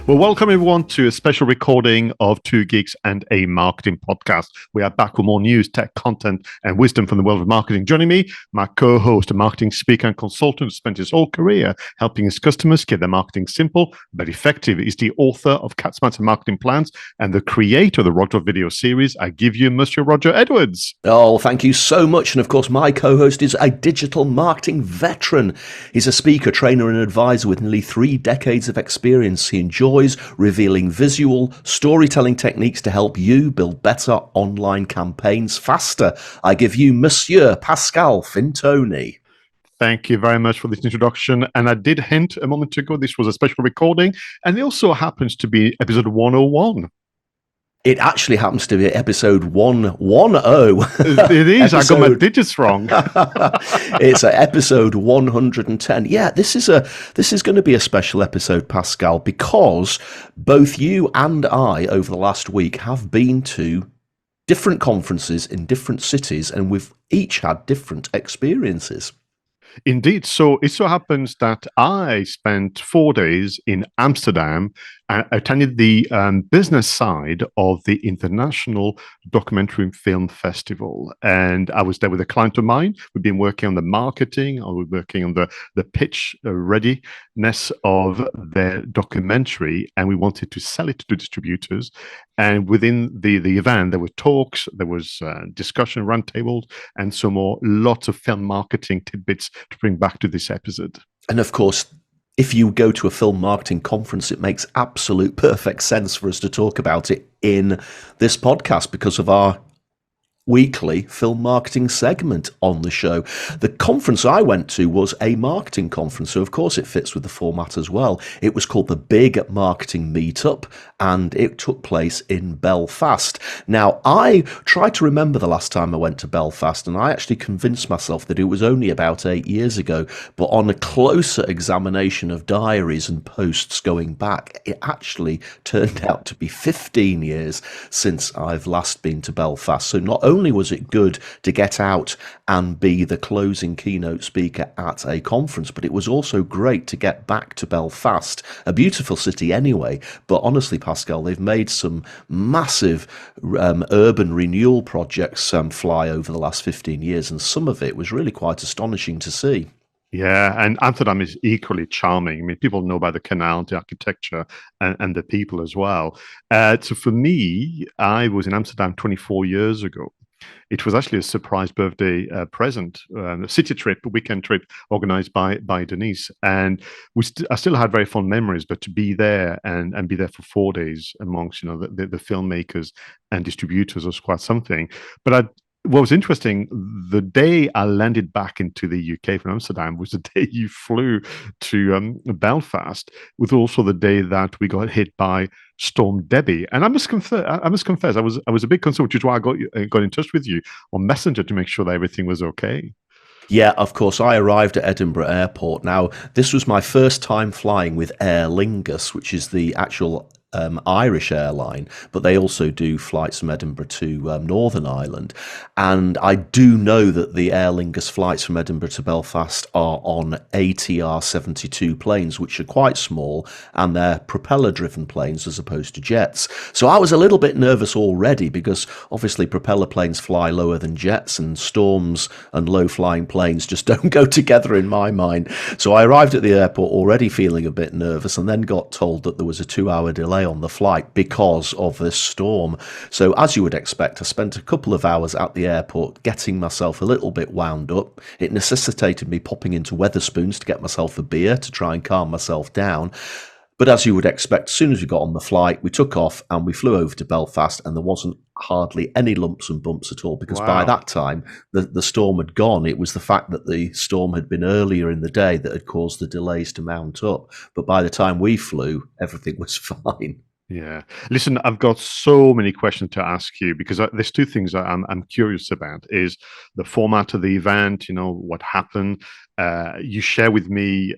Well, welcome everyone to a special recording of Two Geeks and a Marketing podcast. We are back with more news, tech content, and wisdom from the world of marketing. Joining me, my co-host, a marketing speaker and consultant who spent his whole career helping his customers get their marketing simple but effective. He's the author of 𝗟𝗲𝘀𝘀𝘀 Marketing Plans and the creator of the Roger video series. I give you Monsieur Roger Edwards. Oh, thank you so much. And of course, my co-host is a digital marketing veteran. He's a speaker, trainer, and advisor with nearly 3 decades of experience. He enjoys revealing visual storytelling techniques to help you build better online campaigns faster. I give you Monsieur Pascal Fintoni. Thank you very much for this introduction. And I did hint a moment ago this was a special recording, and it also happens to be episode 101. It actually happens to be episode 110. It is. I got my digits wrong. It's episode 110. Yeah, this is going to be a special episode, Pascal, because both you and I over the last week have been to different conferences in different cities, and we've each had different experiences. Indeed. So it so happens that I spent 4 days in Amsterdam and attended the business side of the International Documentary Film Festival. And I was there with a client of mine. We've been working on the marketing, I was working on the pitch readiness of their documentary, and we wanted to sell it to distributors. And within the event, there were talks, there was discussion roundtables, and some more, lots of film marketing tidbits to bring back to this episode. And of course, if you go to a film marketing conference, it makes absolute perfect sense for us to talk about it in this podcast because of our weekly film marketing segment on the show. The conference I went to was a marketing conference, so of course it fits with the format as well. It was called the Big Marketing Meetup, and it took place in Belfast. Now, I tried to remember the last time I went to Belfast, and I actually convinced myself that it was only about 8 years ago, but on a closer examination of diaries and posts going back, it actually turned out to be 15 years since I've last been to Belfast. So not only was it good to get out and be the closing keynote speaker at a conference, but it was also great to get back to Belfast, a beautiful city anyway. But honestly, Pascal, they've made some massive urban renewal projects fly over the last 15 years, and some of it was really quite astonishing to see. Yeah, and Amsterdam is equally charming. I mean, people know about the canal, the architecture, and the people as well. So for me, I was in Amsterdam 24 years ago. It was actually a surprise birthday present, a city trip, a weekend trip organized by Denise. And I still had very fond memories, but to be there and be there for 4 days amongst, the filmmakers and distributors was quite something. But what was interesting, the day I landed back into the UK from Amsterdam was the day you flew to Belfast, was also the day that we got hit by Storm Debbie. And I must confess, I was a bit concerned, which is why I got in touch with you on Messenger to make sure that everything was okay. Yeah, of course. I arrived at Edinburgh Airport. Now, this was my first time flying with Aer Lingus, which is the actual Irish airline, but they also do flights from Edinburgh to Northern Ireland. And I do know that the Aer Lingus flights from Edinburgh to Belfast are on ATR 72 planes, which are quite small, and they're propeller-driven planes as opposed to jets. So I was a little bit nervous already because obviously propeller planes fly lower than jets, and storms and low-flying planes just don't go together in my mind. So I arrived at the airport already feeling a bit nervous, and then got told that there was a 2-hour delay on the flight because of this storm. So as you would expect, I spent a couple of hours at the airport getting myself a little bit wound up. It necessitated me popping into Wetherspoons to get myself a beer to try and calm myself down. But as you would expect, as soon as we got on the flight, we took off and we flew over to Belfast, and there wasn't hardly any lumps and bumps at all, because by that time the storm had gone. It was the fact that the storm had been earlier in the day that had caused the delays to mount up. But by the time we flew, everything was fine. Yeah. Listen, I've got so many questions to ask you because there's two things I'm curious about is the format of the event, what happened, you share with me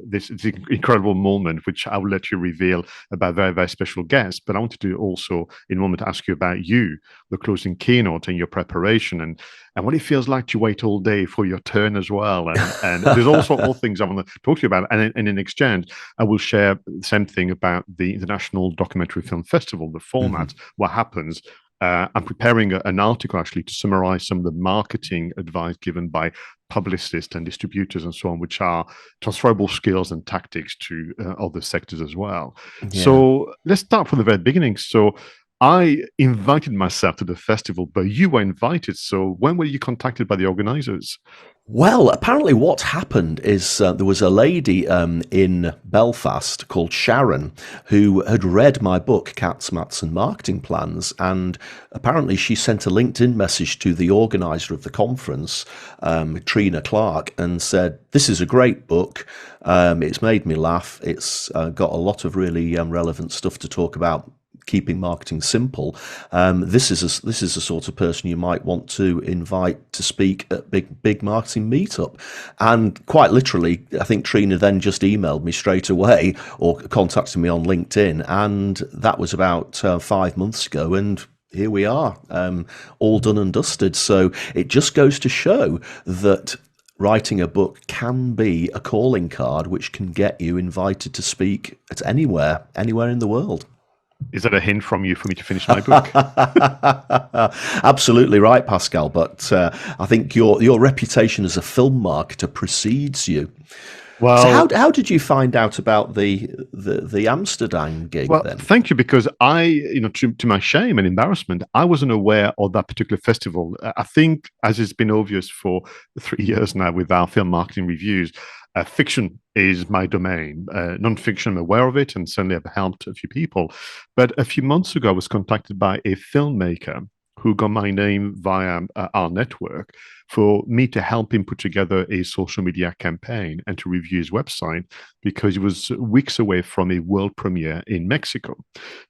this incredible moment, which I will let you reveal about very, very special guests. But I wanted to also, in a moment, ask you about you, the closing keynote and your preparation, and what it feels like to wait all day for your turn as well. And there's also all things I want to talk to you about. And in exchange, I will share the same thing about the International Documentary Film Festival, the format, what happens. I'm preparing an article actually to summarize some of the marketing advice given by publicists and distributors and so on, which are transferable skills and tactics to other sectors as well. Yeah. So let's start from the very beginning. So I invited myself to the festival, but you were invited. So when were you contacted by the organizers? Well, apparently what happened is there was a lady in Belfast called Sharon who had read my book, Cats, Mats and Marketing Plans, and apparently she sent a LinkedIn message to the organizer of the conference, Trina Clark, and said, "This is a great book. It's made me laugh. It's got a lot of really relevant stuff to talk about keeping marketing simple. This is a sort of person you might want to invite to speak at big marketing meetup." And quite literally, I think Trina then just emailed me straight away or contacted me on LinkedIn, and that was about 5 months ago. And here we are, all done and dusted. So it just goes to show that writing a book can be a calling card which can get you invited to speak at anywhere in the world. Is that a hint from you for me to finish my book? Absolutely right, Pascal. But I think your reputation as a film marketer precedes you. Well, so how did you find out about the Amsterdam gig then? Thank you, because to my shame and embarrassment, I wasn't aware of that particular festival. I think, as it's been obvious for 3 years now with our film marketing reviews, fiction is my domain. Non-fiction, I'm aware of it, and certainly I've helped a few people. But a few months ago, I was contacted by a filmmaker who got my name via our network for me to help him put together a social media campaign and to review his website, because he was weeks away from a world premiere in Mexico.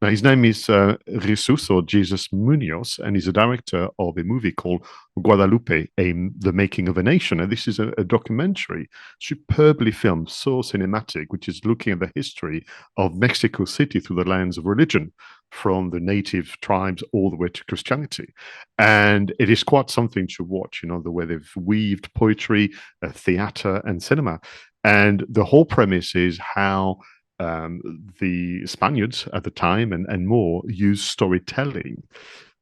Now, his name is 𝗟𝗲𝘀𝘀cie Munoz, and he's a director of a movie called Guadalupe, The Making of a Nation. And this is a documentary, superbly filmed, so cinematic, which is looking at the history of Mexico City through the lens of religion, from the native tribes all the way to Christianity. And it is quite something to watch, the way they've weaved poetry, theater, and cinema. And the whole premise is how the Spaniards at the time and more used storytelling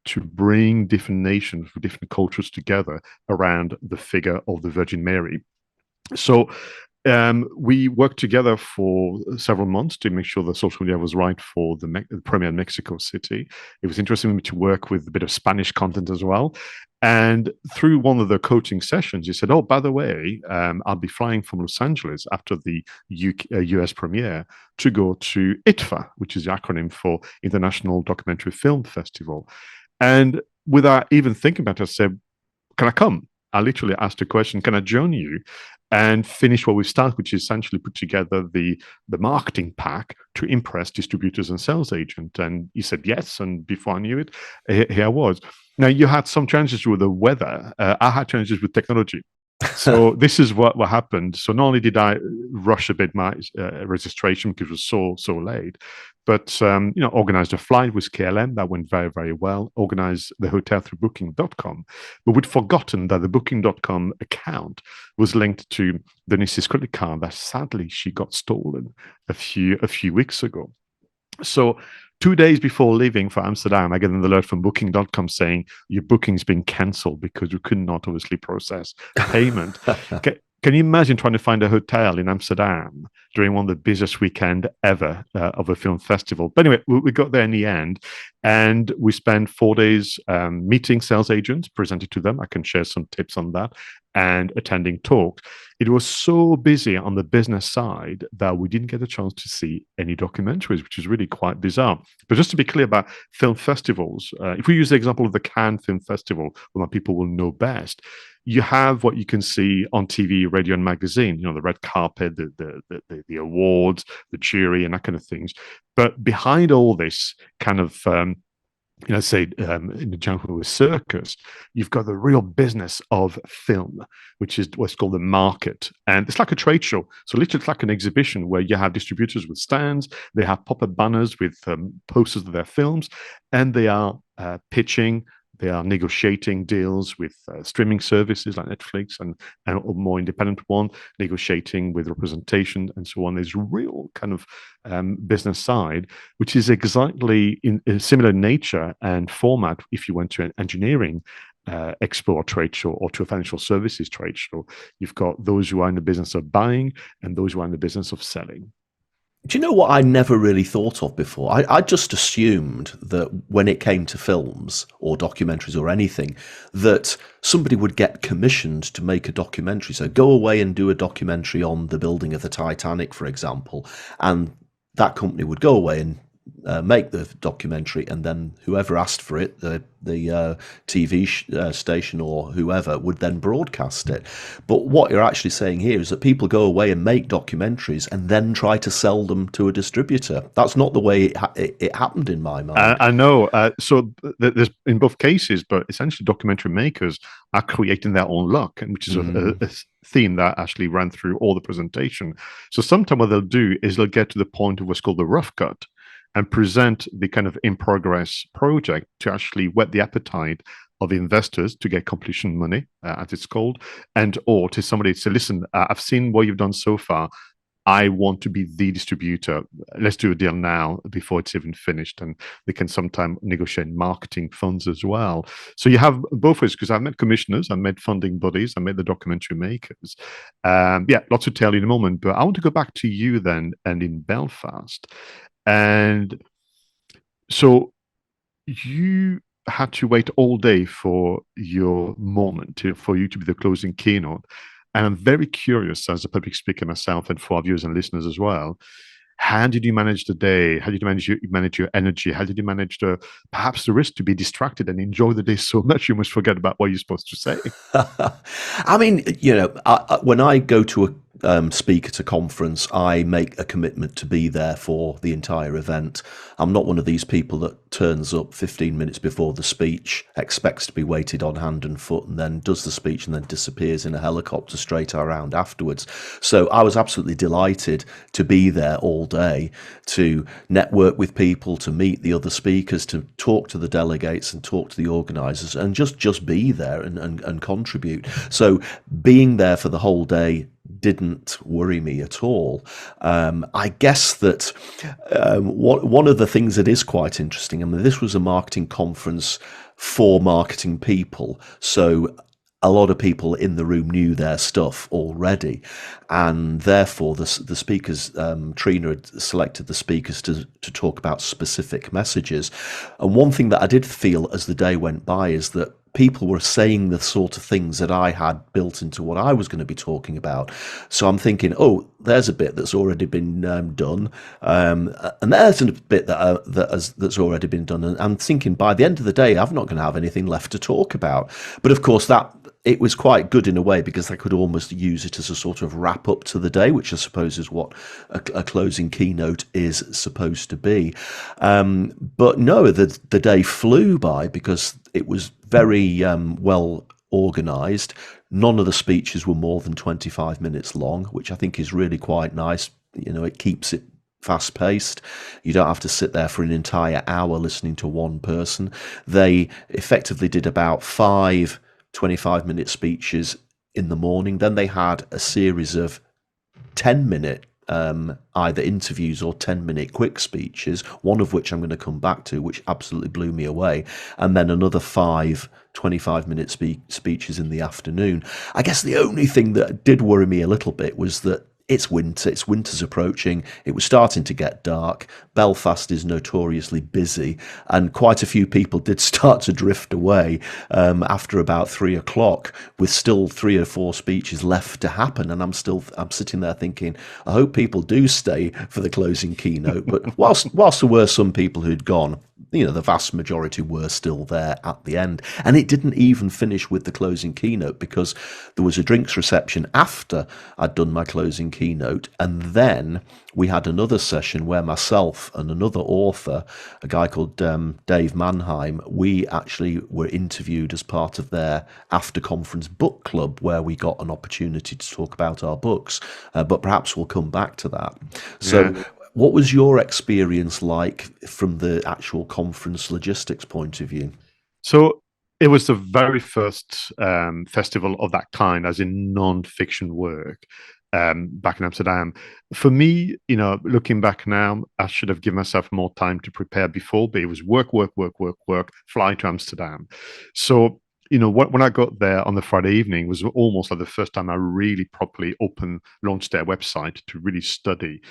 to bring different nations, different cultures together around the figure of the Virgin Mary. So we worked together for several months to make sure the social media was right for the premiere in Mexico City. It was interesting for me to work with a bit of Spanish content as well. And through one of the coaching sessions, he said, "Oh, by the way, I'll be flying from Los Angeles after the US premiere to go to ITFA, which is the acronym for International Documentary Film Festival." And without even thinking about it, I said, "Can I come?" I literally asked the question, "Can I join you?" and finish what we started, which is essentially put together the marketing pack to impress distributors and sales agents. And he said yes, and before I knew it, here I was. Now, you had some challenges with the weather. I had challenges with technology. So this is what happened. So not only did I rush a bit my registration because it was so late, but organized a flight with KLM that went very, very well. Organized the hotel through Booking.com, but we'd forgotten that the Booking.com account was linked to the niece's credit card that sadly she got stolen a few weeks ago. So 2 days before leaving for Amsterdam, I get an alert from Booking.com saying your booking's been cancelled because we could not obviously process payment. Can you imagine trying to find a hotel in Amsterdam during one of the busiest weekend ever of a film festival? But anyway, we got there in the end, and we spent 4 days meeting sales agents, presenting to them. I can share some tips on that, and attending talks. It was so busy on the business side that we didn't get a chance to see any documentaries, which is really quite bizarre. But just to be clear about film festivals, if we use the example of the Cannes Film Festival, one that people will know best, you have what you can see on TV, radio, and magazine, the red carpet, the awards, the jury, and that kind of things. But behind all this kind of say in the jungle with circus, you've got the real business of film, which is what's called the market. And it's like a trade show. So literally it's like an exhibition where you have distributors with stands, they have pop-up banners with posters of their films, and they are pitching, they are negotiating deals with streaming services like Netflix and more independent one, negotiating with representation and so on. There's real kind of business side, which is exactly in a similar nature and format if you went to an engineering expo or trade show or to a financial services trade show. You've got those who are in the business of buying and those who are in the business of selling. Do you know what I never really thought of before? I just assumed that when it came to films or documentaries or anything, that somebody would get commissioned to make a documentary. So go away and do a documentary on the building of the Titanic, for example, and that company would go away and make the documentary, and then whoever asked for it, the TV station or whoever, would then broadcast it. But what you're actually saying here is that people go away and make documentaries and then try to sell them to a distributor. That's not the way it happened in my mind. I know. So there's in both cases, but essentially documentary makers are creating their own luck, and which is a theme that actually ran through all the presentation. So sometimes what they'll do is they'll get to the point of what's called the rough cut, and present the kind of in progress project to actually whet the appetite of investors to get completion money, as it's called, and or to somebody to say, listen, I've seen what you've done so far. I want to be the distributor. Let's do a deal now before it's even finished. And they can sometimes negotiate marketing funds as well. So you have both ways, because I've met commissioners, I've met funding bodies, I met the documentary makers. Yeah, lots to tell you in a moment. But I want to go back to you then, and in Belfast. And so you had to wait all day for your moment, for you to be the closing keynote. And I'm very curious, as a public speaker myself and for our viewers and listeners as well, how did you manage the day? How did you manage your energy? How did you manage perhaps the risk to be distracted and enjoy the day so much you must forget about what you're supposed to say? I mean, when I go to a speak at a conference, I make a commitment to be there for the entire event. I'm not one of these people that turns up 15 minutes before the speech, expects to be waited on hand and foot, and then does the speech and then disappears in a helicopter straight around afterwards. So I was absolutely delighted to be there all day, to network with people, to meet the other speakers, to talk to the delegates and talk to the organisers, and just be there and contribute. So being there for the whole day didn't worry me at all. I guess that one of the things that is quite interesting, I mean, this was a marketing conference for marketing people, so a lot of people in the room knew their stuff already, and therefore the speakers, Trina had selected the speakers to talk about specific messages. And one thing that I did feel as the day went by is that people were saying the sort of things that I had built into what I was going to be talking about. So I'm thinking, oh, there's a bit that's already been done, and there's a bit that's already been done. And I'm thinking, by the end of the day, I'm not going to have anything left to talk about. But of course, it was quite good in a way, because I could almost use it as a sort of wrap up to the day, which I suppose is what a closing keynote is supposed to be. But no, the day flew by because it was very well organised. None of the speeches were more than 25 minutes long, which I think is really quite nice. It keeps it fast paced. You don't have to sit there for an entire hour listening to one person. They effectively did about 5 25-minute speeches in the morning. Then they had a series of 10-minute either interviews or 10-minute quick speeches, one of which I'm going to come back to, which absolutely blew me away, and then another 5 25-minute speeches in the afternoon. I guess the only thing that did worry me a little bit was that it's winter's approaching, it was starting to get dark, Belfast is notoriously busy, and quite a few people did start to drift away after about 3 o'clock, with still 3 or 4 speeches left to happen. And I'm sitting there thinking, I hope people do stay for the closing keynote. But whilst there were some people who'd gone, the vast majority were still there at the end. And it didn't even finish with the closing keynote, because there was a drinks reception after I'd done my closing keynote. And then we had another session where myself and another author, a guy called Dave Mannheim, we actually were interviewed as part of their after conference book club, where we got an opportunity to talk about our books. But perhaps we'll come back to that. So Yeah. what was your experience like from the actual conference logistics point of view? So it was the very first festival of that kind, as in non-fiction work, back in Amsterdam. For me, looking back now, I should have given myself more time to prepare before, but it was work, work, work, work, work, fly to Amsterdam. So, when I got there on the Friday evening was almost like the first time I really properly launched their website to really study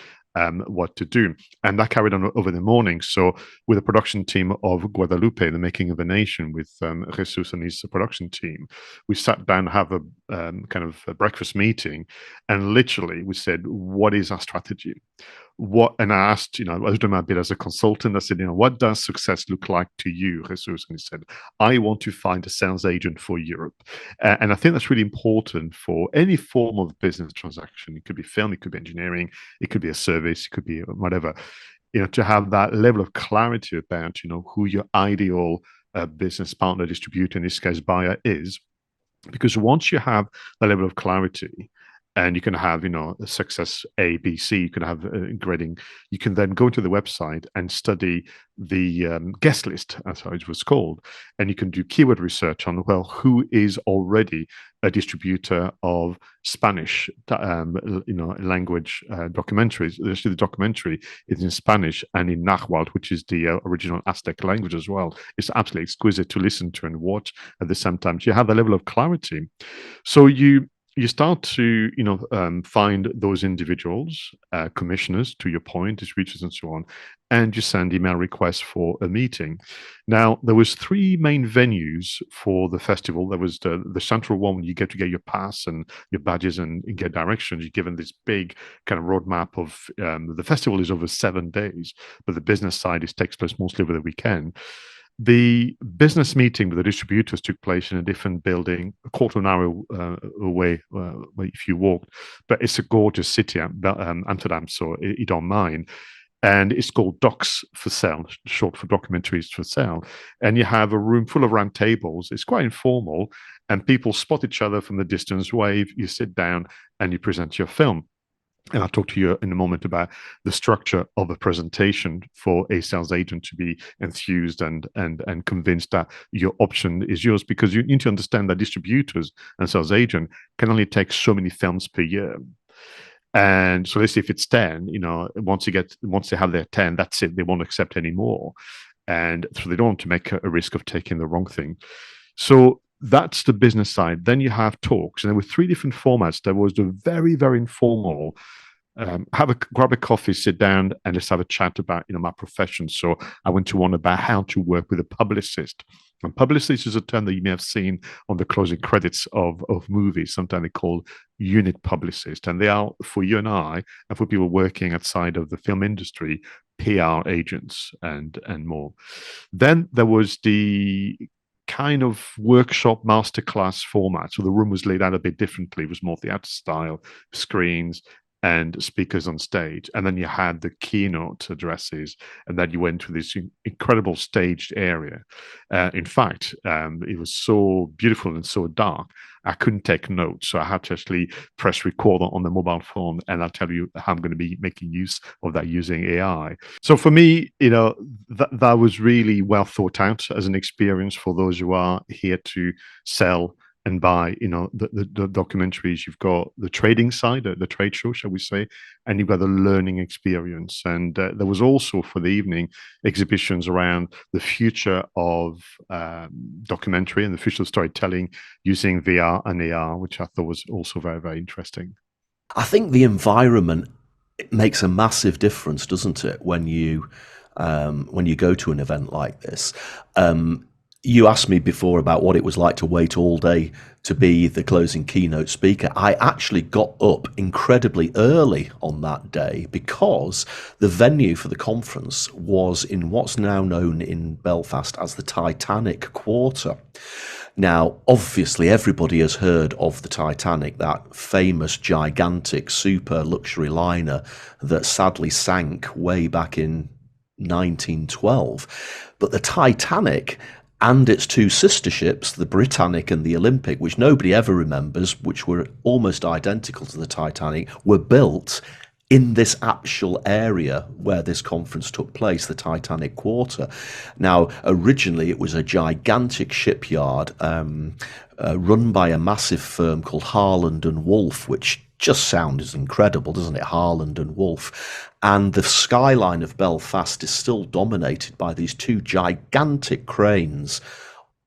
what to do. And that carried on over the morning. So with a production team of 𝗟𝗏𝘀𝗀𝗀, The Making of a Nation, with 𝗂𝗍𝗂 and his production team, we sat down to have a kind of a breakfast meeting, and literally we said, what is our strategy? And I asked, I was doing my bit as a consultant. I said, what does success look like to you, 𝗂𝗍𝗂? And he said, I want to find a sales agent for Europe. And I think that's really important for any form of business transaction. It could be film, it could be engineering, it could be a service, it could be whatever, to have that level of clarity about, who your ideal business partner, distributor, in this case, buyer is. Because once you have that level of clarity, and you can have, a success A, B, C, you can have grading, you can then go to the website and study the guest list, as it was called, and you can do keyword research on, well, who is already a distributor of Spanish, language documentaries. Actually, the documentary is in Spanish and in 𝗟𝗏𝘀𝘀𝗀, which is the original Aztec language as well. It's absolutely exquisite to listen to and watch at the same time. So you have a level of clarity. So you start to find those individuals, commissioners, to your point, distributors and so on, and you send email requests for a meeting. Now, there was three main venues for the festival. There was the central one, you get to get your pass and your badges and get directions. You're given this big kind of roadmap of the festival is over 7 days, but the business side takes place mostly over the weekend. The business meeting with the distributors took place in a different building, a quarter of an hour away if you walked. But it's a gorgeous city, Amsterdam, so you don't mind. And it's called Docs for Sale, short for Documentaries for Sale. And you have a room full of round tables. It's quite informal, and people spot each other from the distance, wave, you sit down, and you present your film. And I'll talk to you in a moment about the structure of a presentation for a sales agent to be enthused and convinced that your option is yours, because you need to understand that distributors and sales agent can only take so many films per year. And so let's say if it's 10, once they have their 10, that's it. They won't accept any more. And so they don't want to make a risk of taking the wrong thing. So that's the business side. Then you have talks, and there were three different formats. There was the very, very informal, grab a coffee, sit down, and let's have a chat about my profession. So I went to one about how to work with a publicist. And publicist is a term that you may have seen on the closing credits of movies. Sometimes they call unit publicist, and they are, for you and I, and for people working outside of the film industry, PR agents and more. Then there was the kind of workshop masterclass format. So the room was laid out a bit differently. It was more theater style, screens and speakers on stage. And then you had the keynote addresses, and then you went to this incredible staged area. In fact, it was so beautiful and so dark, I couldn't take notes. So I had to actually press record on the mobile phone, and I'll tell you how I'm going to be making use of that using AI. So for me, that was really well thought out as an experience for those who are here to sell and buy, the documentaries. You've got the trading side, the trade show, shall we say, and you've got the learning experience. And there was also, for the evening, exhibitions around the future of documentary and the future of storytelling using VR and AR, which I thought was also very, very interesting. I think the environment, it makes a massive difference, doesn't it, when you go to an event like this? You asked me before about what it was like to wait all day to be the closing keynote speaker. I actually got up incredibly early on that day because the venue for the conference was in what's now known in Belfast as the Titanic Quarter. Now, obviously, everybody has heard of the Titanic, that famous, gigantic, super luxury liner that sadly sank way back in 1912. But the Titanic and its two sister ships, the Britannic and the Olympic, which nobody ever remembers, which were almost identical to the Titanic, were built in this actual area where this conference took place, the Titanic Quarter. Now, originally it was a gigantic shipyard run by a massive firm called Harland and Wolff, which just sounds incredible, doesn't it? Harland and Wolff. And the skyline of Belfast is still dominated by these two gigantic cranes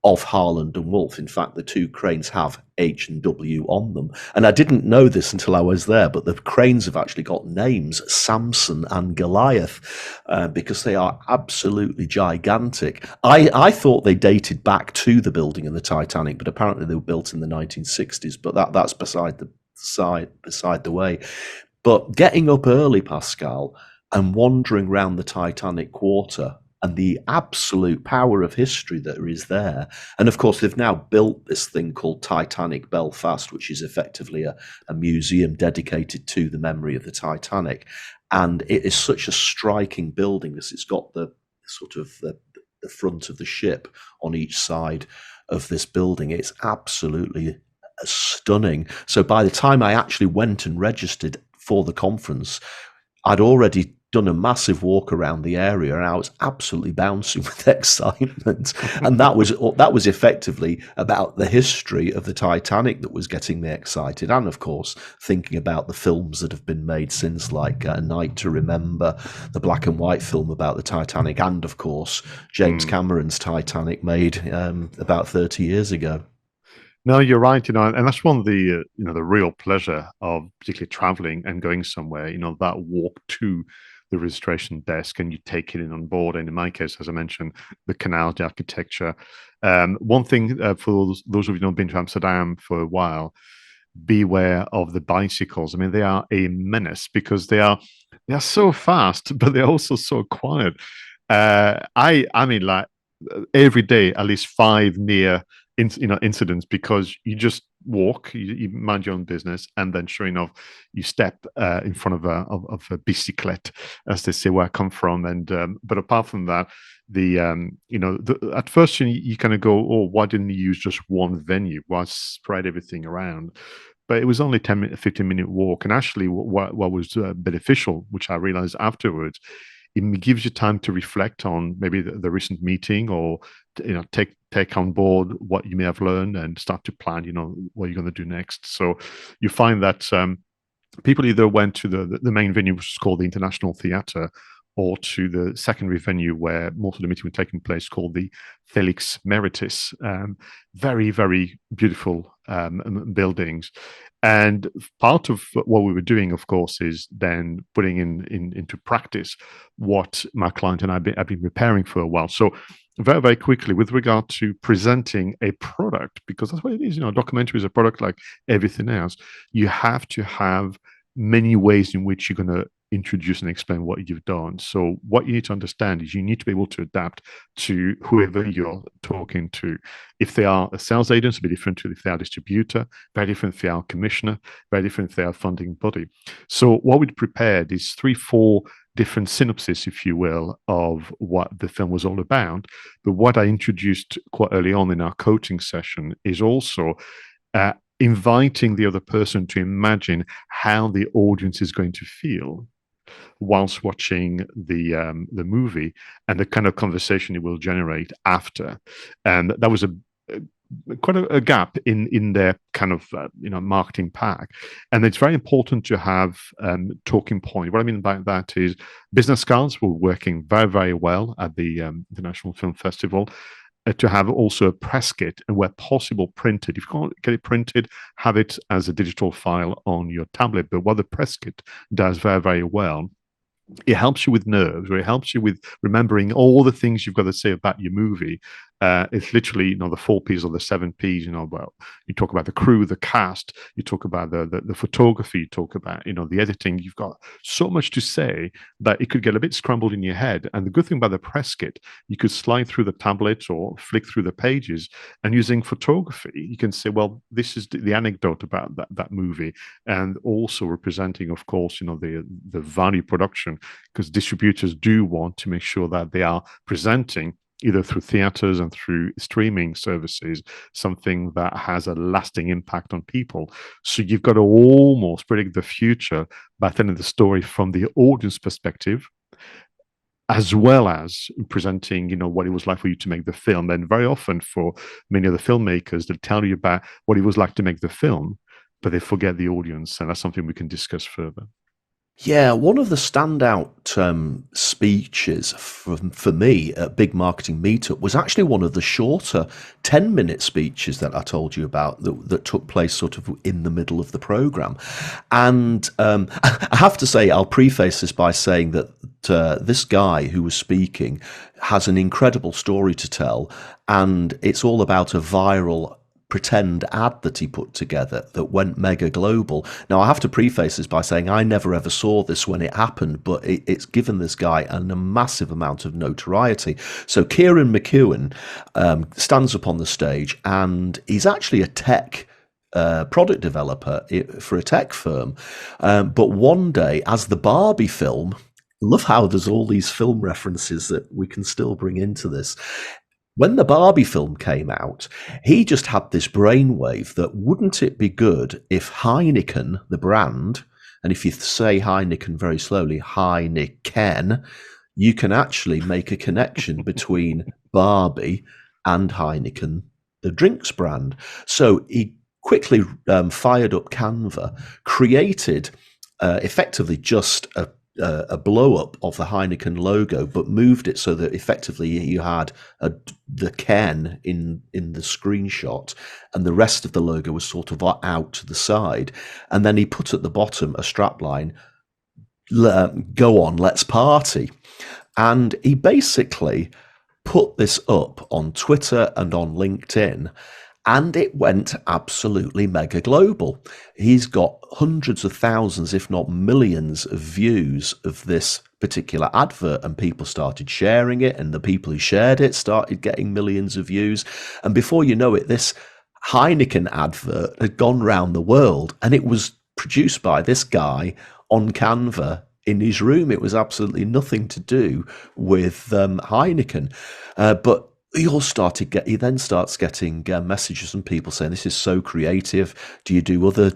of Harland and Wolff. In fact, the two cranes have H and W on them. And I didn't know this until I was there, but the cranes have actually got names, Samson and Goliath, because they are absolutely gigantic. I thought they dated back to the building of the Titanic, but apparently they were built in the 1960s, but that's beside the way. But getting up early, Pascal, and wandering around the Titanic Quarter and the absolute power of history that is there. And of course, they've now built this thing called Titanic Belfast, which is effectively a museum dedicated to the memory of the Titanic. And it is such a striking building because it's got the sort of the front of the ship on each side of this building. It's absolutely stunning. So by the time I actually went and registered for the conference, I'd already done a massive walk around the area and I was absolutely bouncing with excitement. And that was effectively about the history of the Titanic that was getting me excited. And of course, thinking about the films that have been made since, like A Night to Remember, the black and white film about the Titanic, and of course, James Cameron's Titanic, made about 30 years ago. No, you're right. And that's one of the the real pleasure of particularly traveling and going somewhere. That walk to the registration desk and you take it in on board. And in my case, as I mentioned, the 𝗟𝗃𝘀𝘀𝗀 architecture. One thing for those of you who have been to Amsterdam for a while, beware of the bicycles. I mean, they are a menace because they are so fast, but they're also so quiet. I mean, like every day, at least 5 near incidents, because you just walk, you mind your own business, and then sure enough, you step in front of a bicyclette, as they say, where I come from. And but apart from that, at first you kind of go, oh, why didn't you use just one venue? Why spread everything around? But it was only 15-minute walk, and actually, what was beneficial, which I realized afterwards, it gives you time to reflect on maybe the recent meeting, or take on board what you may have learned and start to plan what you're going to do next. So you find that people either went to the main venue, which is called the International Theatre, or to the secondary venue where most of the meeting was taking place, called the Felix Meritis. Very, very beautiful buildings. And part of what we were doing, of course, is then putting into practice what my client and I have been preparing for a while. So very, very quickly, with regard to presenting a product, because that's what it is, a documentary is a product like everything else. You have to have many ways in which you're going to introduce and explain what you've done. So what you need to understand is you need to be able to adapt to whoever you're talking to. If they are a sales agent, it'll be different to if they are a distributor, very different if they are a commissioner, very different if they are a funding body. So what we'd prepared is 3-4 different synopses, if you will, of what the film was all about. But what I introduced quite early on in our coaching session is also inviting the other person to imagine how the audience is going to feel whilst watching the movie, and the kind of conversation it will generate after. And that was quite a gap in their kind of marketing pack. And it's very important to have talking point. What I mean by that is business cards were working very, very well at the International Film Festival. To have also a press kit, and where possible printed. If you can't get it printed, have it as a digital file on your tablet. But what the press kit does very, very well, it helps you with nerves, or it helps you with remembering all the things you've got to say about your movie. It's literally, the 4 Ps or the 7 Ps. Well, you talk about the crew, the cast, you talk about the photography, you talk about the editing. You've got so much to say that it could get a bit scrambled in your head. And the good thing about the press kit, you could slide through the tablet or flick through the pages, and using photography, you can say, well, this is the anecdote about that movie, and also representing, of course, the value production, because distributors do want to make sure that they are presenting, either through theaters and through streaming services, something that has a lasting impact on people. So you've got to almost predict the future by telling the story from the audience perspective, as well as presenting, what it was like for you to make the film. And very often for many of the filmmakers, they tell you about what it was like to make the film, but they forget the audience. And that's something we can discuss further. Yeah, one of the standout speeches for me at Big Marketing Meetup was actually one of the shorter 10-minute speeches that I told you about that took place sort of in the middle of the program. And I have to say, I'll preface this by saying that this guy who was speaking has an incredible story to tell, and it's all about a viral pretend ad that he put together that went mega global. Now, I have to preface this by saying I never ever saw this when it happened, but it's given this guy a massive amount of notoriety. So Kieran McEwen stands up on the stage, and he's actually a tech product developer for a tech firm. But one day, as the Barbie film, love how there's all these film references that we can still bring into this. When the Barbie film came out, he just had this brainwave that wouldn't it be good if Heineken, the brand, and if you say Heineken very slowly, Heineken, you can actually make a connection between Barbie and Heineken, the drinks brand. So he quickly fired up Canva, created effectively just a blow up of the Heineken logo, but moved it so that effectively you had the Ken in the screenshot, and the rest of the logo was sort of out to the side. And then he put at the bottom a strapline, "Go on, let's party." And he basically put this up on Twitter and on LinkedIn, and it went absolutely mega global. He's got hundreds of thousands, if not millions, of views of this particular advert, and people started sharing it, and the people who shared it started getting millions of views. And before you know it, this Heineken advert had gone round the world, and it was produced by this guy on Canva in his room. It was absolutely nothing to do with Heineken. But he then starts getting messages from people saying, "This is so creative. Do you do other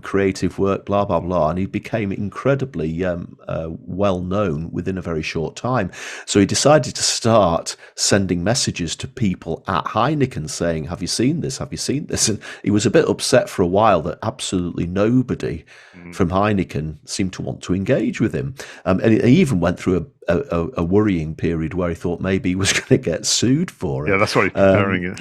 creative work? Blah, blah, blah." And he became incredibly well known within a very short time. So he decided to start sending messages to people at Heineken saying, "Have you seen this? Have you seen this?" And he was a bit upset for a while that absolutely nobody from Heineken seemed to want to engage with him. And he even went through a worrying period where he thought maybe he was going to get sued for it. Yeah, that's what he's preparing it.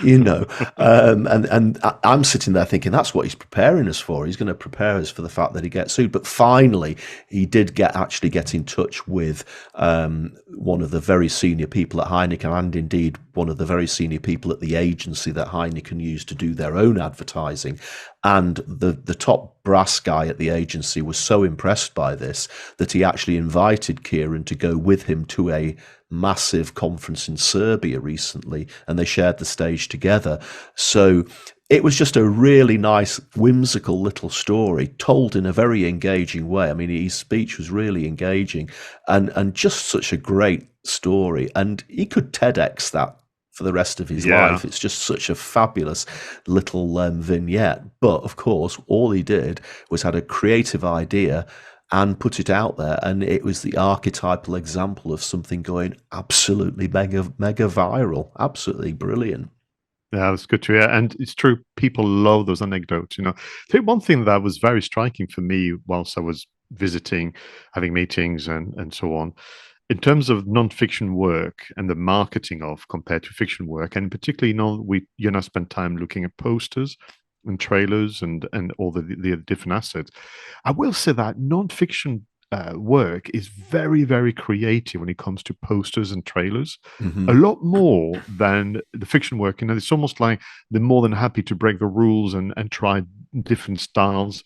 And I'm sitting there thinking that's what he's preparing us for. He's going to prepare us for the fact that he gets sued. But finally, he did actually get in touch with one of the very senior people at Heineken, and indeed one of the very senior people at the agency that Heineken used to do their own advertising. And the top brass guy at the agency was so impressed by this that he actually invited Kieran to go with him to a massive conference in Serbia recently, and they shared the stage together. So it was just a really nice, whimsical little story told in a very engaging way. I mean, his speech was really engaging and just such a great story. And he could TEDx that for the rest of his life. It's just such a fabulous little vignette. But of course, all he did was had a creative idea and put it out there, and it was the archetypal example of something going absolutely mega viral. Absolutely brilliant. Yeah, that's good to hear. And it's true, people love those anecdotes. I think one thing that was very striking for me whilst I was visiting, having meetings and so on, in terms of non-fiction work and the marketing of compared to fiction work, and particularly, you and I spent time looking at posters and trailers and all the different assets. I will say that non-fiction work is very, very creative when it comes to posters and trailers, Hmm. a lot more than the fiction work. You know, it's almost like they're more than happy to break the rules and try different styles.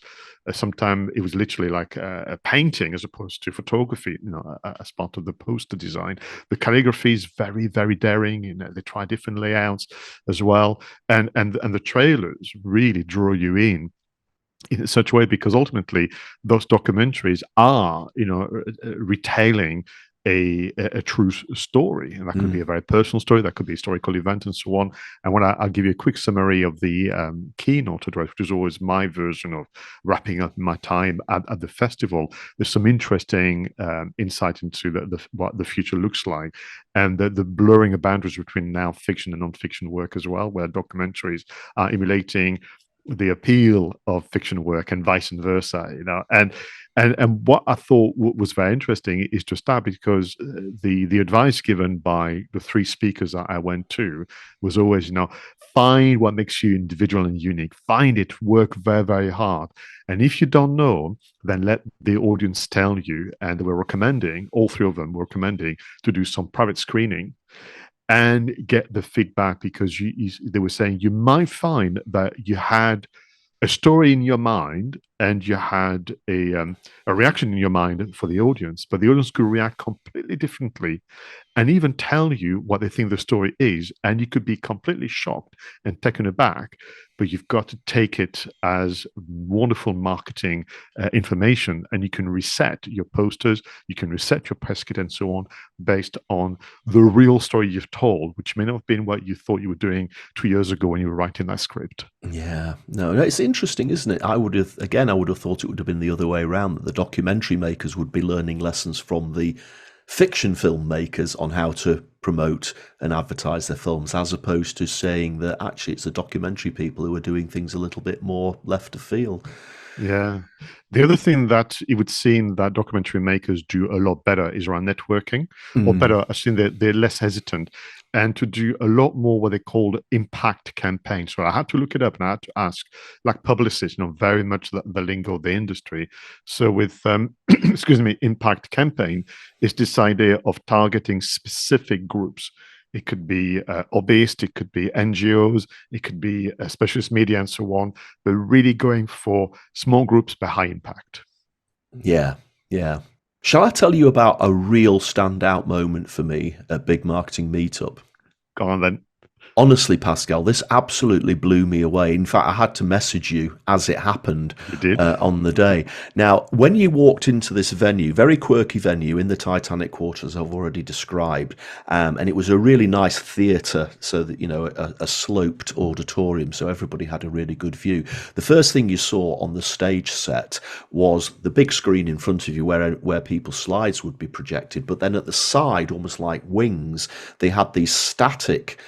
Sometimes it was literally like a painting as opposed to photography, you know, as part of the poster design. The calligraphy is very, very daring. You know, they try different layouts as well, and the trailers really draw you in such a way, because ultimately those documentaries are, you know, retailing a true story, and that could be a very personal story, that could be a historical event, and so on. And when I'll give you a quick summary of the keynote address, which is always my version of wrapping up my time at the festival. There's some interesting insight into what the future looks like, and the blurring of boundaries between now fiction and non-fiction work as well, where documentaries are emulating the appeal of fiction work and vice versa, you know. And what I thought was very interesting is to start, because the advice given by the three speakers that I went to was always, you know, find what makes you individual and unique, find it, work very, very hard, and if you don't know, then let the audience tell you. And we're recommending, all three of them were recommending, to do some private screening and get the feedback, because they were saying you might find that you had a story in your mind and you had a reaction in your mind for the audience, but the audience could react completely differently and even tell you what they think the story is, and you could be completely shocked and taken aback. But you've got to take it as wonderful marketing information, and you can reset your posters, you can reset your press kit, and so on, based on the real story you've told, which may not have been what you thought you were doing 2 years ago when you were writing that script. Yeah, no, it's interesting, isn't it? I would have thought it would have been the other way around, that the documentary makers would be learning lessons from the fiction filmmakers on how to promote and advertise their films, as opposed to saying that actually it's the documentary people who are doing things a little bit more left of field. Yeah. The other thing that it would seem that documentary makers do a lot better is around networking, or better, I've seen they're less hesitant, and to do a lot more what they call impact campaigns. So I had to look it up and I had to ask, like Publicist, you know, very much the lingo of the industry. So with, excuse me, impact campaign is this idea of targeting specific groups. It could be obese, it could be NGOs, it could be specialist media, and so on, but really going for small groups but high impact. Yeah, yeah. Shall I tell you about a real standout moment for me at Big Marketing Meetup? Go on then. Honestly, Pascal, this absolutely blew me away. In fact, I had to message you as it happened on the day. Now, when you walked into this venue, very quirky venue in the Titanic Quarter, as I've already described, and it was a really nice theatre, so that, you know, a sloped auditorium, so everybody had a really good view. The first thing you saw on the stage set was the big screen in front of you where people's slides would be projected, but then at the side, almost like wings, they had these static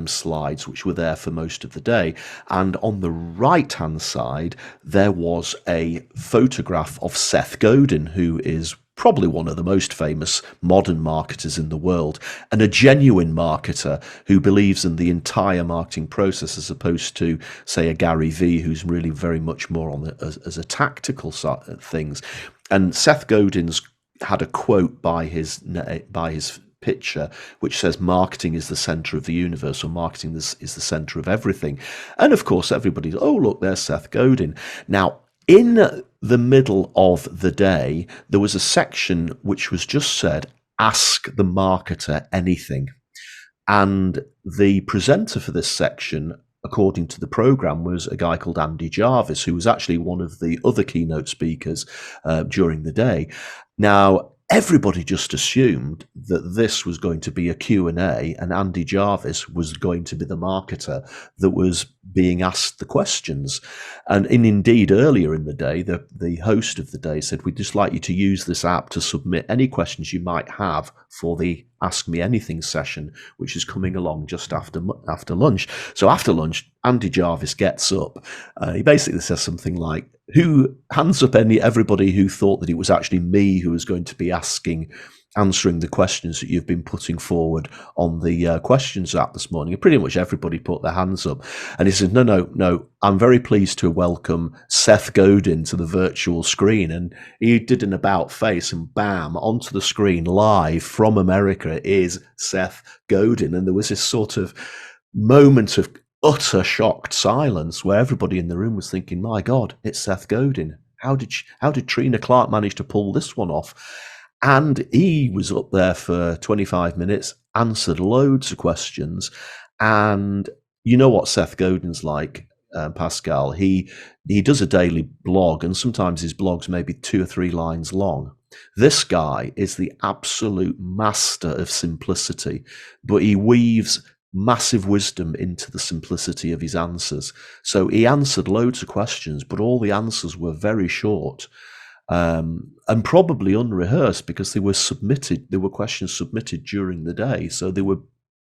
slides which were there for most of the day, and on the right hand side there was a photograph of Seth Godin, who is probably one of the most famous modern marketers in the world, and a genuine marketer who believes in the entire marketing process, as opposed to, say, a Gary Vee, who's really very much more on as a tactical side of things. And Seth Godin's had a quote by his picture which says, marketing is the center of the universe, or marketing is the center of everything. And of course everybody's, oh look, there's Seth Godin. Now, in the middle of the day, there was a section which was just said, ask the marketer anything. And the presenter for this section, according to the program, was a guy called Andy Jarvis, who was actually one of the other keynote speakers during the day. Now, everybody just assumed that this was going to be a Q&A, and Andy Jarvis was going to be the marketer that was being asked the questions. And indeed, earlier in the day, the host of the day said, we'd just like you to use this app to submit any questions you might have for the Ask Me Anything session, which is coming along just after lunch. So after lunch, Andy Jarvis gets up. He basically says something like, who hands up everybody who thought that it was actually me who was going to be asking answering the questions that you've been putting forward on the questions app this morning. And pretty much everybody put their hands up. And he says, no, I'm very pleased to welcome 𝗟𝗃𝘀𝘀𝘀 to the virtual screen. And he did an about face, and bam, onto the screen live from America is 𝗟𝗃𝘀𝘀𝘀. And there was this sort of moment of utter shocked silence where everybody in the room was thinking, my God, it's 𝗟𝗃𝘀𝘀𝘀. How did Trina Clark manage to pull this one off? And he was up there for 25 minutes, answered loads of questions. And you know what 𝗟𝗃𝘀𝘀𝘀's like, Pascal. He does a daily blog, and sometimes his blog's maybe 2 or 3 lines long. This guy is the absolute master of simplicity, but he weaves massive wisdom into the simplicity of his answers. So he answered loads of questions, but all the answers were very short. And probably unrehearsed, because they were submitted. There were questions submitted during the day, so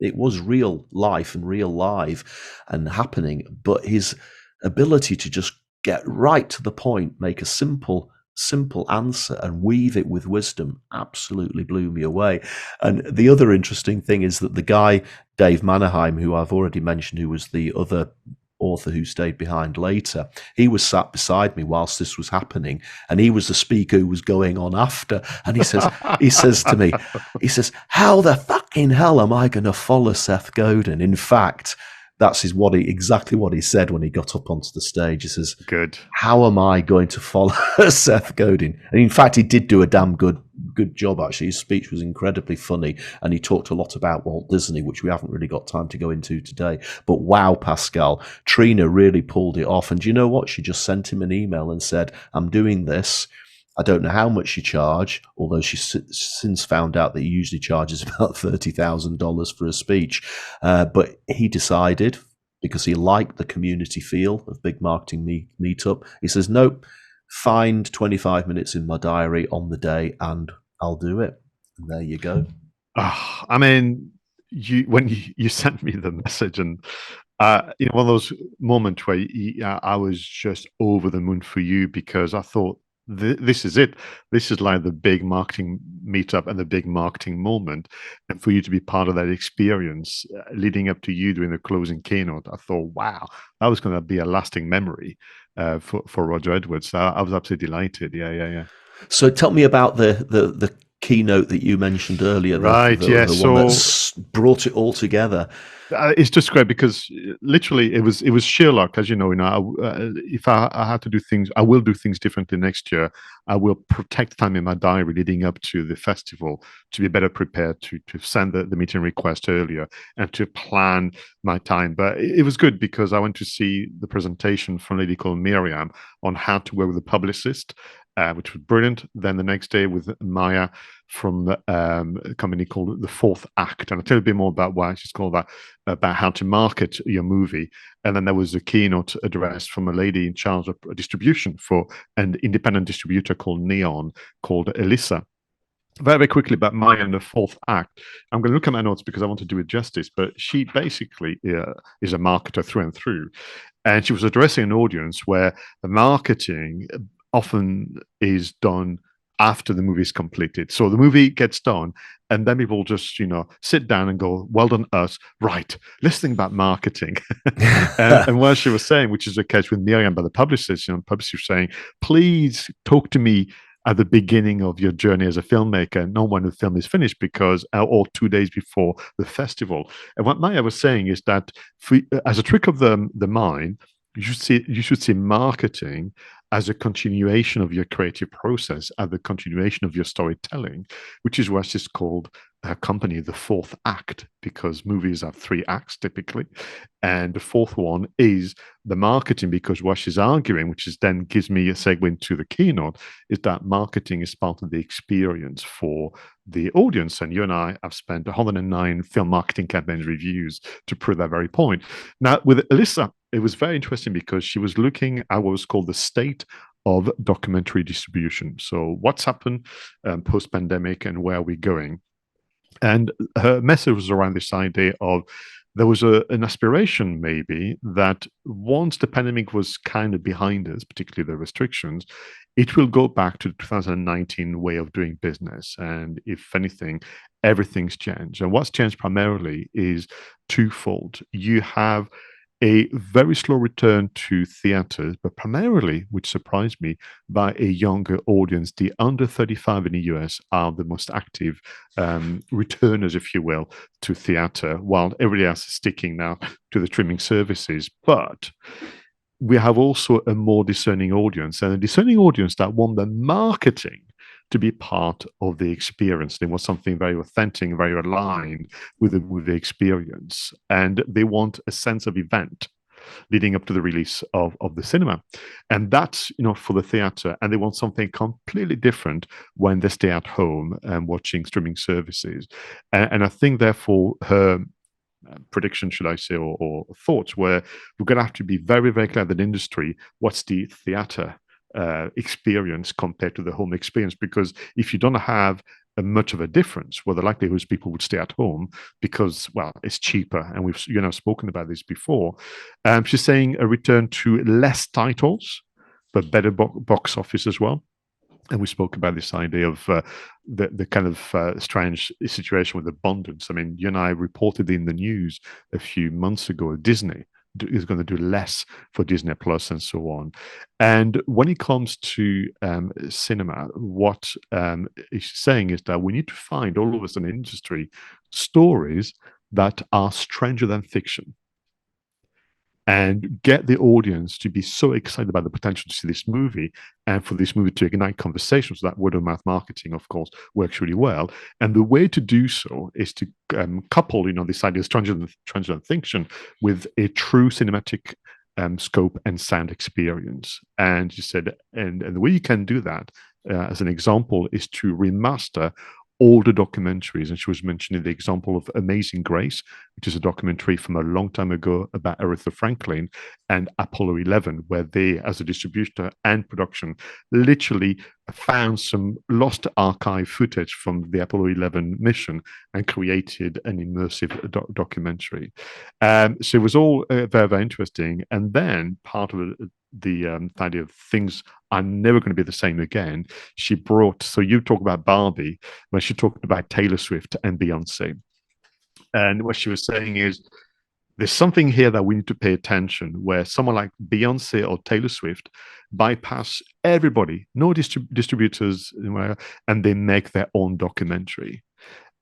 it was real life and real live and happening. But his ability to just get right to the point, make a simple answer, and weave it with wisdom absolutely blew me away. And the other interesting thing is that the guy Dave Mannerheim, who I've already mentioned, who was the other author who stayed behind later, he was sat beside me whilst this was happening, and he was the speaker who was going on after. And he says to me, how the fucking hell am I going to follow 𝗟𝗃𝘀𝘀𝘀𝘀? In fact, that's exactly what he said when he got up onto the stage. He says, good. How am I going to follow 𝗟𝗃𝘀𝘀𝘀𝘀? And in fact, he did do a damn good job, actually. His speech was incredibly funny, and he talked a lot about Walt Disney, which we haven't really got time to go into today. But wow, Pascal, Trina really pulled it off. And do you know what? She just sent him an email and said, I'm doing this. I don't know how much you charge, although she's since found out that he usually charges about $30,000 for a speech. But he decided, because he liked the community feel of Big Marketing Meetup, he says, nope, find 25 minutes in my diary on the day and I'll do it. And there you go. I mean, when you sent me the message, and one of those moments where I was just over the moon for you, because I thought, this is it. This is like the big marketing meetup and the big marketing moment. And for you to be part of that experience leading up to you doing the closing keynote, I thought, wow, that was going to be a lasting memory for Roger Edwards. I was absolutely delighted. Yeah. So tell me about the keynote that you mentioned earlier, the one that's brought it all together. It's just great, because literally it was sheer luck, as you know. If I had to do things, I will do things differently next year. I will protect time in my diary leading up to the festival to be better prepared to send the meeting request earlier and to plan my time. But it was good, because I went to see the presentation from a lady called Miriam on how to work with a publicist, which was brilliant. Then the next day with Maya from a company called The Fourth Act. And I'll tell you a bit more about why she's called that, about how to market your movie. And then there was a keynote address from a lady in charge of distribution for an independent distributor called Neon, called Elissa. Very, very quickly about Maya and The Fourth Act. I'm going to look at my notes because I want to do it justice, but she basically is a marketer through and through. And she was addressing an audience where the marketing often is done after the movie is completed. So the movie gets done, and then people just, sit down and go, well done us. Right, let's think about marketing. and what she was saying, which is the case with Miriam, by the publicist, the publicist was saying, please talk to me at the beginning of your journey as a filmmaker, not when the film is finished, because or 2 days before the festival. And what Maya was saying is that as a trick of the mind, you should see marketing as a continuation of your creative process, as the continuation of your storytelling, which is what is called a company the fourth act, because movies have 3 acts typically, and the fourth one is the marketing. Because what she's arguing, which is then gives me a segue into the keynote, is that marketing is part of the experience for the audience. And you and I have spent 109 film marketing campaigns reviews to prove that very point. Now, with Elissa, it was very interesting, because she was looking at what was called the state of documentary distribution. So what's happened post-pandemic and where are we going? And her message was around this idea of there was an aspiration maybe that once the pandemic was kind of behind us, particularly the restrictions, it will go back to the 2019 way of doing business. And if anything, everything's changed. And what's changed primarily is twofold. You have a very slow return to theaters, but primarily, which surprised me, by a younger audience. The under 35 in the US are the most active returners, if you will, to theater, while everybody else is sticking now to the streaming services. But we have also a more discerning audience, and a discerning audience that want the marketing to be part of the experience. They want something very authentic, very aligned with the experience. And they want a sense of event leading up to the release of the cinema. And that's, for the theater. And they want something completely different when they stay at home and watching streaming services. And I think, therefore, her prediction, should I say, or thoughts, where we're going to have to be very, very clear that the industry, what's the theater experience compared to the home experience? Because if you don't have much of a difference, well, the likelihood is people would stay at home because, well, it's cheaper. And we've spoken about this before. She's saying a return to less titles, but better box office as well. And we spoke about this idea of the kind of strange situation with abundance. I mean, you and I reported in the news a few months ago, Disney is going to do less for Disney Plus and so on. And when it comes to cinema, what he's saying is that we need to find, all of us in the industry, stories that are stranger than fiction, and get the audience to be so excited about the potential to see this movie, and for this movie to ignite conversations. So that word of mouth marketing, of course, works really well. And the way to do so is to couple, this idea of stranger than fiction with a true cinematic scope and sound experience. And you said, and the way you can do that, as an example, is to remaster older documentaries. And she was mentioning the example of Amazing Grace, which is a documentary from a long time ago about Aretha Franklin, and Apollo 11, where they, as a distributor and production, literally found some lost archive footage from the Apollo 11 mission and created an immersive documentary. So it was all very, very interesting. And then part of the idea of things are never going to be the same again, she brought, so you talk about Barbie, when she talked about Taylor Swift and Beyonce. And what she was saying is, there's something here that we need to pay attention, where someone like Beyonce or Taylor Swift bypass everybody, no distributors, and they make their own documentary.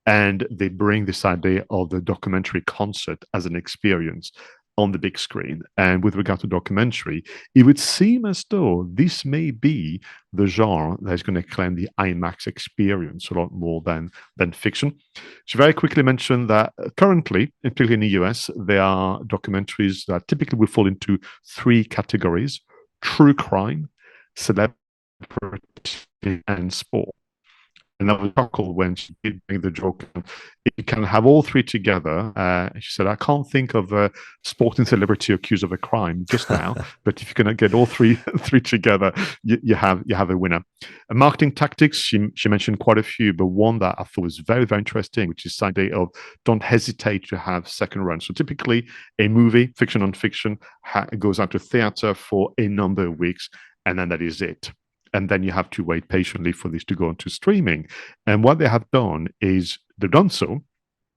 And they bring this idea of the documentary concert as an experience on the big screen. And with regard to documentary, it would seem as though this may be the genre that is going to claim the IMAX experience a lot more than fiction. She very quickly mentioned that currently, particularly in the US, there are documentaries that typically will fall into three categories: true crime, celebrity, and sport. And I was chuckled when she did make the joke. You can have all three together. She said, I can't think of a sporting celebrity accused of a crime just now, but if you can get all three together, you have a winner. And marketing tactics, she mentioned quite a few, but one that I thought was very, very interesting, which is the idea of don't hesitate to have second runs. So typically a movie, fiction, non-fiction, goes out to theater for a number of weeks, and then that is it. And then you have to wait patiently for this to go into streaming. And what they have done is they've done so,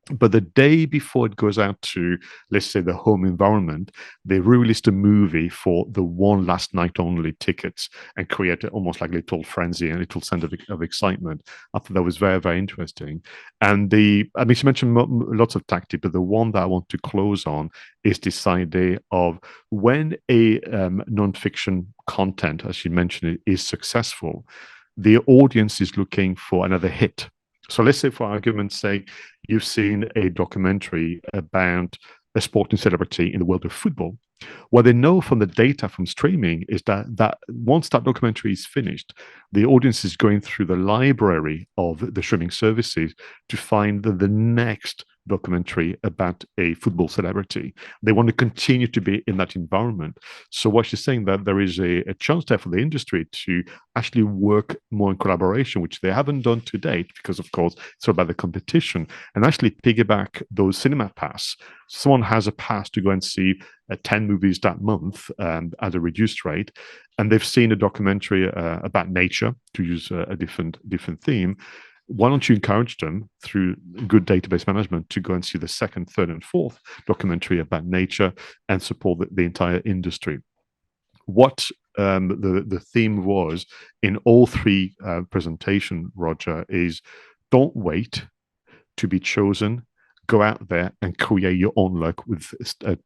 but the day before it goes out to, let's say, the home environment, they released a movie for the one last night only tickets and create almost like a little frenzy and a little sense of excitement. I thought that was very, very interesting. And she mentioned lots of tactics, but the one that I want to close on is this idea of when a non-fiction content, as she mentioned, is successful, the audience is looking for another hit. So let's say, for argument's sake, you've seen a documentary about a sporting celebrity in the world of football, What they know from the data from streaming is that once that documentary is finished, the audience is going through the library of the streaming services to find the next documentary about a football celebrity. They want to continue to be in that environment. So what she's saying, that there is a chance there for the industry to actually work more in collaboration, which they haven't done to date, because of course it's all about the competition, and actually piggyback those cinema pass. Someone has a pass to go and see 10 movies that month at a reduced rate, and they've seen a documentary about nature, to use a different theme. Why don't you encourage them through good database management to go and see the second, third, and fourth documentary about nature and support the entire industry? What the theme was in all three presentation, Roger, is don't wait to be chosen. Go out there and create your own luck with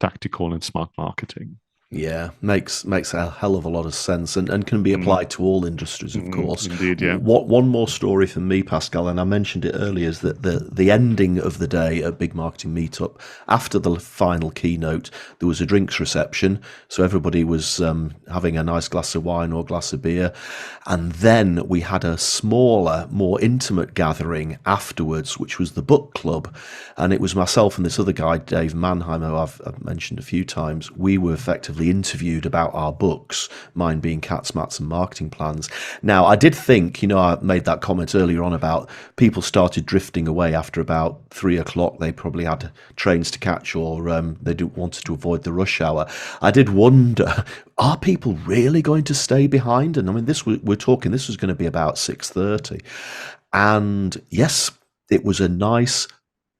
tactical and smart marketing. Yeah, makes a hell of a lot of sense, and can be applied to all industries, of course. Indeed, yeah. One more story from me, Pascal, and I mentioned it earlier, is that the ending of the day at Big Marketing Meetup, after the final keynote, there was a drinks reception, so everybody was having a nice glass of wine or a glass of beer, and then we had a smaller, more intimate gathering afterwards, which was the book club, and it was myself and this other guy, Dave Mannheim, who I've mentioned a few times. We were effectively interviewed about our books, mine being 𝗟𝗻𝘀𝘀𝘀 and Marketing Plans. Now, I did think, I made that comment earlier on about people started drifting away after about 3 o'clock. They probably had trains to catch, or they wanted to avoid the rush hour. I did wonder, are people really going to stay behind? And I mean, this was going to be about 6:30. And yes, it was a nice,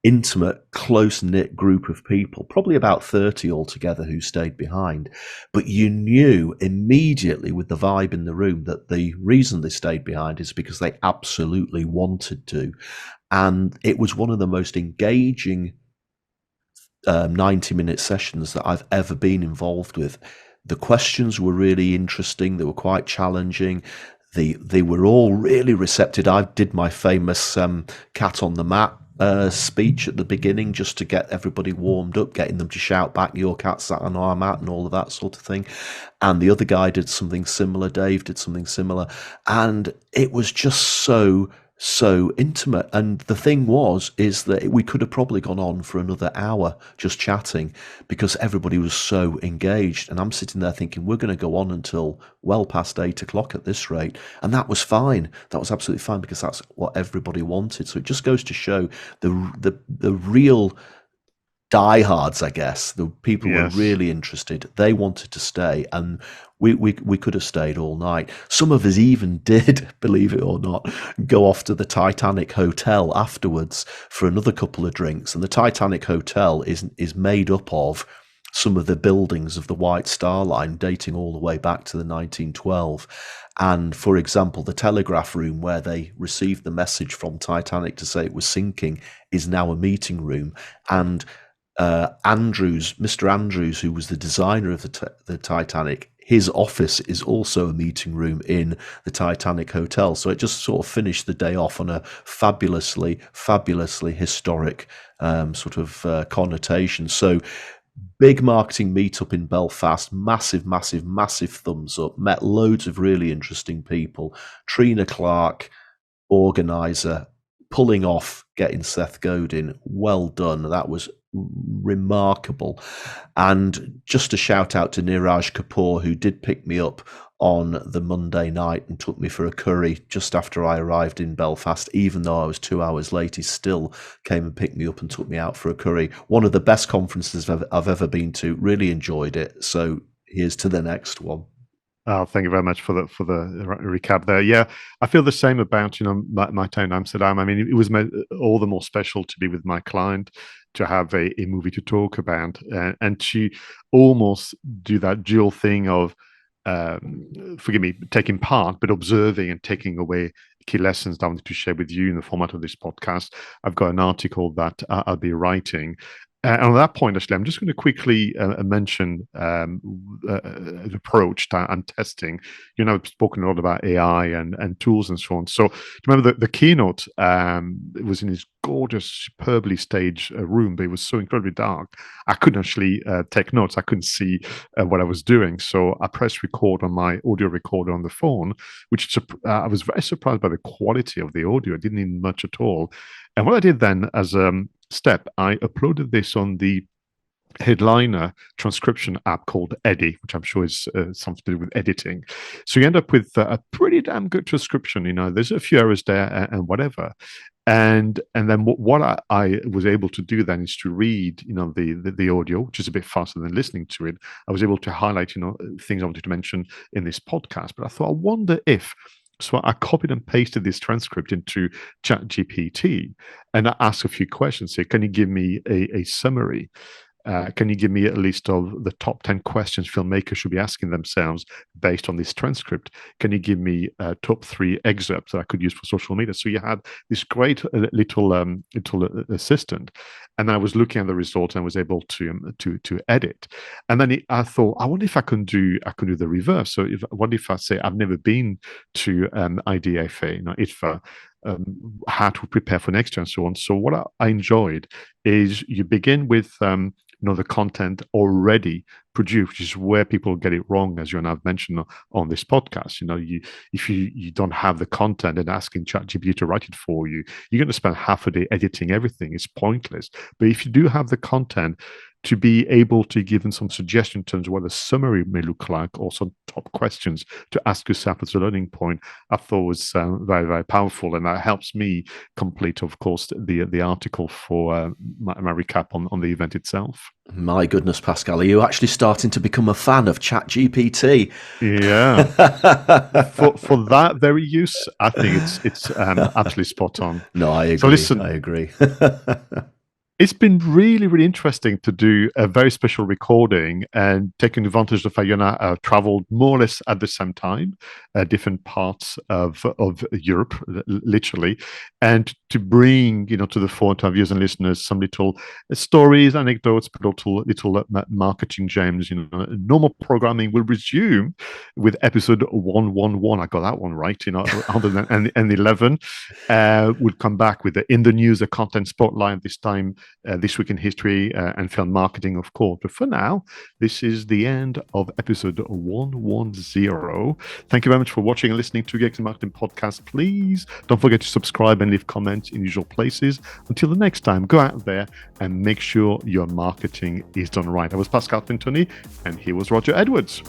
intimate, close-knit group of people, probably about 30 altogether, who stayed behind. But you knew immediately with the vibe in the room that the reason they stayed behind is because they absolutely wanted to. And it was one of the most engaging 90-minute sessions that I've ever been involved with. The questions were really interesting. They were quite challenging. They were all really receptive. I did my famous cat on the mat speech at the beginning, just to get everybody warmed up, getting them to shout back, "Your cat sat on our mat," and all of that sort of thing. And the other guy did something similar. Dave did something similar. And it was just so intimate. And the thing is that we could have probably gone on for another hour just chatting, because everybody was so engaged. And I'm sitting there thinking, we're going to go on until well past 8 o'clock at this rate. And that was fine. That was absolutely fine, because that's what everybody wanted. So it just goes to show the real diehards, I guess, the people who were really interested. They wanted to stay, and we could have stayed all night. Some of us even did, believe it or not, go off to the Titanic Hotel afterwards for another couple of drinks. And the Titanic Hotel is made up of some of the buildings of the White Star Line, dating all the way back to the 1912. And for example, the telegraph room where they received the message from Titanic to say it was sinking is now a meeting room. And Mr. Andrews, who was the designer of the Titanic, his office is also a meeting room in the Titanic Hotel. So it just sort of finished the day off on a fabulously historic sort of connotation. So big marketing meetup in Belfast, massive thumbs up, met loads of really interesting people. Trina Clark, organizer, pulling off getting 𝗟𝗍𝘀𝘀𝘀, well done. That was remarkable. And just a shout out to 𝗟𝗍𝘀𝘀𝗀, who did pick me up on the Monday night and took me for a curry just after I arrived in Belfast. Even though I was 2 hours late, he still came and picked me up and took me out for a curry. One of the best conferences I've ever been to. Really enjoyed it. So here's to the next one. Oh, thank you very much for the recap there. Yeah, I feel the same about my town, Amsterdam. I mean, it was all the more special to be with my client, to have a movie to talk about, and to almost do that dual thing of, forgive me, taking part, but observing and taking away key lessons that I wanted to share with you in the format of this podcast. I've got an article that I'll be writing, And on that point, actually, I'm just going to quickly mention the approach and testing. I've spoken a lot about AI and tools and so on. So, do you remember the keynote? It was in this gorgeous, superbly staged room, but it was so incredibly dark. I couldn't actually take notes. I couldn't see what I was doing. So I pressed record on my audio recorder on the phone, which I was very surprised by the quality of the audio. It didn't need much at all. And what I did then as step, I uploaded this on the headliner transcription app called 𝗜𝗍𝘀𝘀𝑐𝗺, which I'm sure is something to do with editing. So you end up with a pretty damn good transcription. There's a few errors there and whatever. And then what I was able to do then is to read, the audio, which is a bit faster than listening to it. I was able to highlight, things I wanted to mention in this podcast. But I thought, I wonder if. So I copied and pasted this transcript into ChatGPT, and I asked a few questions. Say, can you give me a summary? Can you give me a list of the top 10 questions filmmakers should be asking themselves based on this transcript? Can you give me top 3 excerpts that I could use for social media? So you had this great little assistant, and I was looking at the results and I was able to edit. And then I thought, I wonder if I can do the reverse. So what if I say I've never been to IDFA, ITFA, how to prepare for next year and so on. So what I enjoyed is you begin with the content already produced, which is where people get it wrong, as you and I've mentioned on this podcast. If you don't have the content and asking ChatGPT to write it for you, you're going to spend half a day editing everything. It's pointless. But if you do have the content, to be able to give them some suggestion in terms of what a summary may look like, or some top questions to ask yourself as a learning point, I thought was very, very powerful. And that helps me complete, of course, the article for my recap on the event itself. My goodness, Pascal, are you actually starting to become a fan of ChatGPT? Yeah. for that very use, I think it's absolutely spot on. No, I agree. So listen, I agree. It's been really, really interesting to do a very special recording and taking advantage of the fact you and I traveled more or less at the same time, different parts of Europe, literally, and to bring, to the fore to our viewers and listeners some little stories, anecdotes, but also little marketing gems. Normal programming will resume with episode 111. I got that one right. 111. We'll come back with in the news, the content spotlight this time. This week in history and film marketing, of course. But for now, this is the end of episode 110. Thank you very much for watching and listening to Geeks and Marketing Podcast. Please don't forget to subscribe and leave comments in usual places. Until the next time, go out there and make sure your marketing is done right. I was Pascal Fintoni, and here was Roger Edwards.